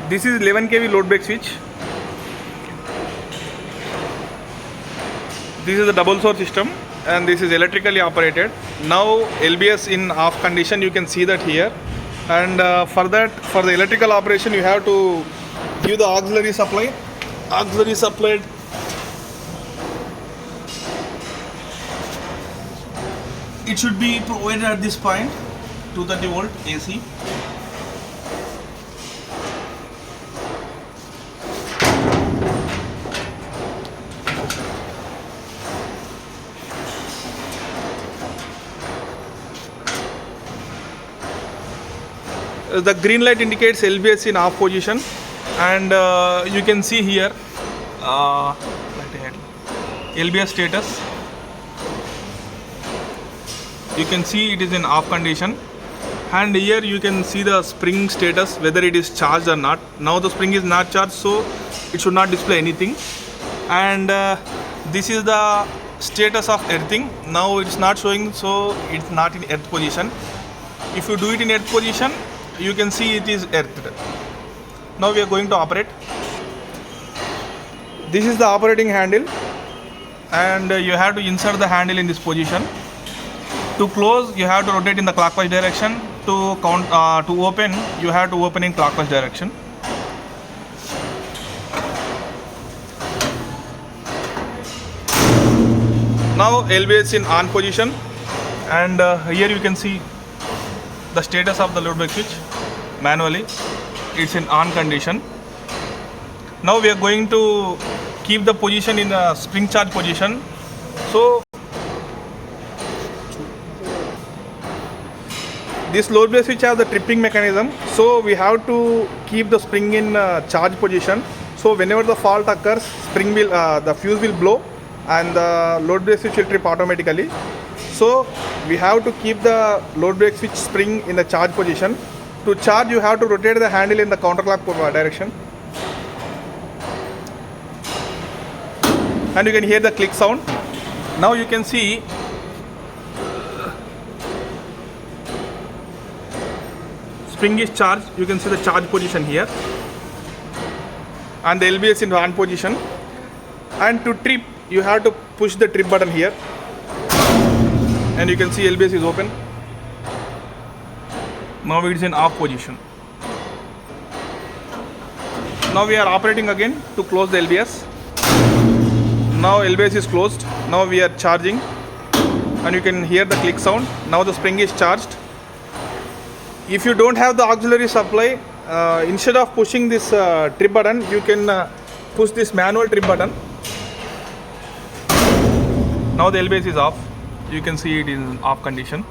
This is 11 kV load break switch. This is the double source system and this is electrically operated. Now LBS in off condition, you can see that here. And for the electrical operation, you have to give the auxiliary supply. Auxiliary supplied. It should be provided at this point, 230 volt AC. The green light indicates LBS in off position, and you can see here LBS status. You can see it is in off condition, and here you can see the spring status, whether it is charged or not. Now the spring is not charged, so it should not display anything. And this is the status of earthing. Now it's not showing, so it's not in earth position. If you do it in earth position, you can see it is earthed. Now we are going to operate. This is the operating handle, and you have to insert the handle in this position. To close, you have to rotate in the clockwise direction. To open, you have to open in clockwise direction. Now LBS in on position, and here you can see the status of the load break switch manually. It's in on condition. Now we are going to keep the position in the spring charge position. So this load break switch has the tripping mechanism, so we have to keep the spring in charge position. So whenever the fault occurs, the fuse will blow and the load break switch will trip automatically. So we have to keep the load break switch spring in the charge position. To charge, you have to rotate the handle in the counterclockwise direction, and you can hear the click sound. Now you can see spring is charged. You can see the charge position here, and the LBS in on position. And to trip, you have to push the trip button here, and you can see LBS is open. Now it is in off position. Now we are operating again to close the LBS. Now LBS is closed. Now we are charging, and you can hear the click sound. Now the spring is charged. If you don't have the auxiliary supply, instead of pushing this trip button, you can push this manual trip button. Now the LBS is off. You can see it is in off condition.